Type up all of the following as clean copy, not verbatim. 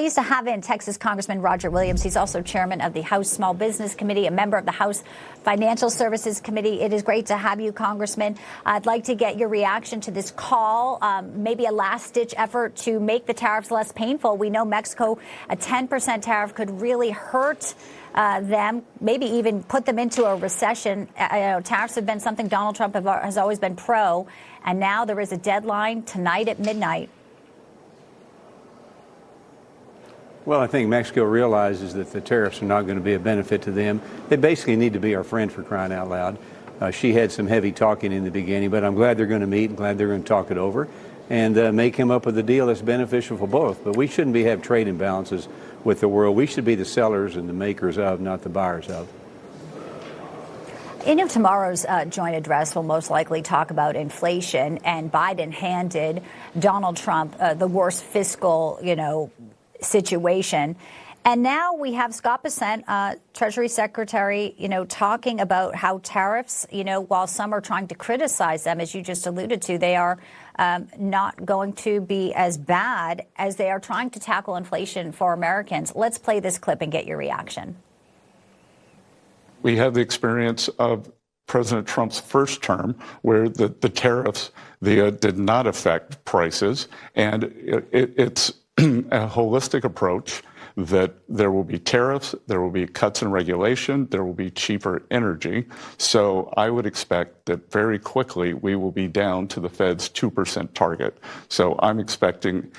pleased to have in Texas Congressman Roger Williams. He's also chairman of the House Small Business Committee, a member of the House Financial Services Committee. It is great to have you, Congressman. I'd like to get your reaction to this call, maybe a last-ditch effort to make the tariffs less painful. We know Mexico, a 10% tariff could really hurt them, maybe even put them into a recession. Tariffs have been something Donald Trump has always been pro, and now there is a deadline tonight at midnight. Well, I think Mexico realizes that the tariffs are not going to be a benefit to them. They basically need to be our friend, for crying out loud. She had some heavy talking in the beginning, but I'm glad they're going to meet and glad they're going to talk it over and make him up with a deal that's beneficial for both. But we shouldn't have trade imbalances with the world. We should be the sellers and the makers of, not the buyers of. Tomorrow's joint address will most likely talk about inflation, and Biden handed Donald Trump the worst fiscal, situation. And now we have Scott Bessent, Treasury Secretary, talking about how tariffs, while some are trying to criticize them, as you just alluded to, they are not going to be as bad as they are trying to tackle inflation for Americans. Let's play this clip and get your reaction. We have the experience of President Trump's first term, where the tariffs did not affect prices, and it's a holistic approach that there will be tariffs, there will be cuts in regulation, there will be cheaper energy. So I would expect that very quickly we will be down to the Fed's 2% target. So I'm expecting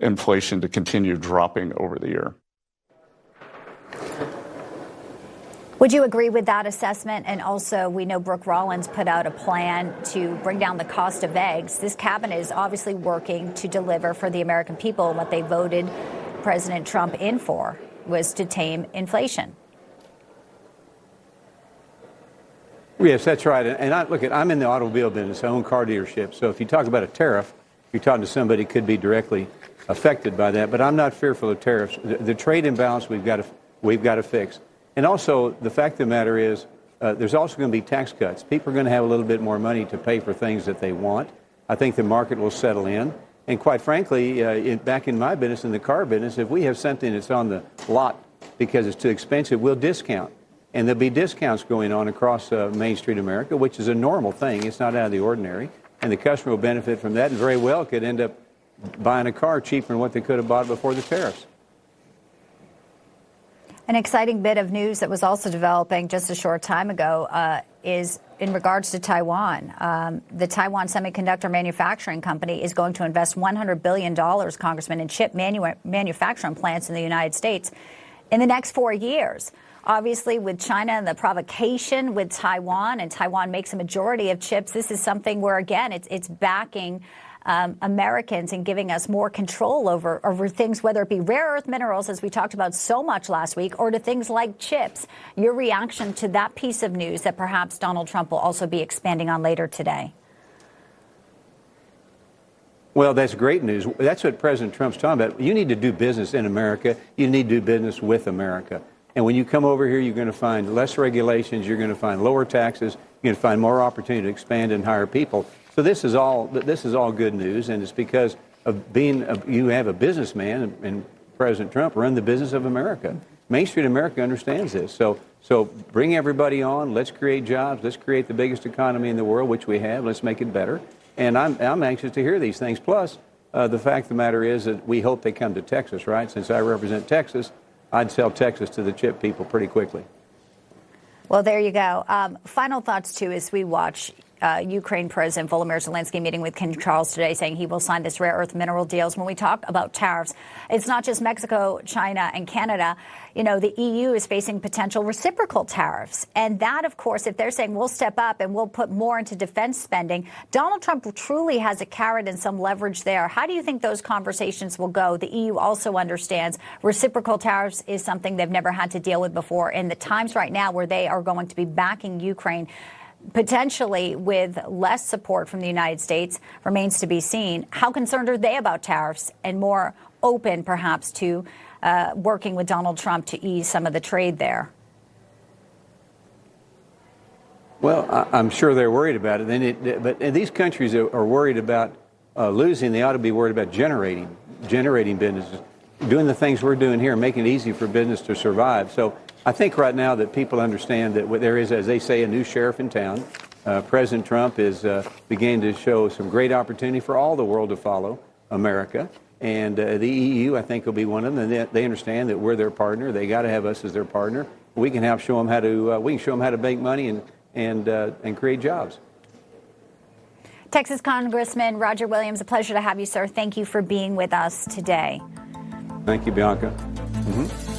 inflation to continue dropping over the year. Would you agree with that assessment? And also, we know Brooke Rollins put out a plan to bring down the cost of eggs. This cabinet is obviously working to deliver for the American people. And what they voted President Trump in for was to tame inflation. Yes, that's right. And I'm in the automobile business. I own car dealerships. So if you talk about a tariff, you're talking to somebody who could be directly affected by that. But I'm not fearful of tariffs. The trade imbalance we've got to fix. And also, the fact of the matter is, there's also going to be tax cuts. People are going to have a little bit more money to pay for things that they want. I think the market will settle in. And quite frankly, back in my business, in the car business, if we have something that's on the lot because it's too expensive, we'll discount. And there'll be discounts going on across Main Street America, which is a normal thing. It's not out of the ordinary. And the customer will benefit from that and very well could end up buying a car cheaper than what they could have bought before the tariffs. An exciting bit of news that was also developing just a short time ago is in regards to Taiwan. The Taiwan Semiconductor Manufacturing Company is going to invest $100 billion, Congressman, in chip manufacturing plants in the United States in the next 4 years. Obviously, with China and the provocation with Taiwan, and Taiwan makes a majority of chips, this is something where, again, it's backing Americans and giving us more control over things, whether it be rare earth minerals, as we talked about so much last week, or to things like chips. Your reaction to that piece of news that perhaps Donald Trump will also be expanding on later today? Well, that's great news. That's what President Trump's talking about. You need to do business in America. You need to do business with America. And when you come over here, you're going to find less regulations. You're going to find lower taxes. You're going to find more opportunity to expand and hire people. So this is all good news, and it's because of you have a businessman and President Trump run the business of America. Main Street America understands this. So bring everybody on. Let's create jobs. Let's create the biggest economy in the world, which we have. Let's make it better. And I'm anxious to hear these things. Plus, the fact of the matter is that we hope they come to Texas, right? Since I represent Texas, I'd sell Texas to the chip people pretty quickly. Well, there you go. Final thoughts, too, as we watch Ukraine President Volodymyr Zelensky meeting with King Charles today, saying he will sign this rare earth mineral deals. When we talk about tariffs, it's not just Mexico, China, and Canada. The EU is facing potential reciprocal tariffs. And that, of course, if they're saying we'll step up and we'll put more into defense spending, Donald Trump truly has a carrot and some leverage there. How do you think those conversations will go? The EU also understands reciprocal tariffs is something they've never had to deal with before. In the times right now where they are going to be backing Ukraine, potentially with less support from the United States, remains to be seen. How concerned are they about tariffs and more open, perhaps, to working with Donald Trump to ease some of the trade there? Well, I'm sure they're worried about it. But these countries are worried about losing. They ought to be worried about generating businesses. doing the things we're doing here, making it easy for business to survive. So I think right now that people understand that there is, as they say, a new sheriff in town. President Trump is beginning to show some great opportunity for all the world to follow America. And the EU, I think, will be one of them. And they understand that we're their partner. They got to have us as their partner. We can help show them how to. We can show them how to make money and create jobs. Texas Congressman Roger Williams, a pleasure to have you, sir. Thank you for being with us today. Thank you, Bianca. Mm-hmm.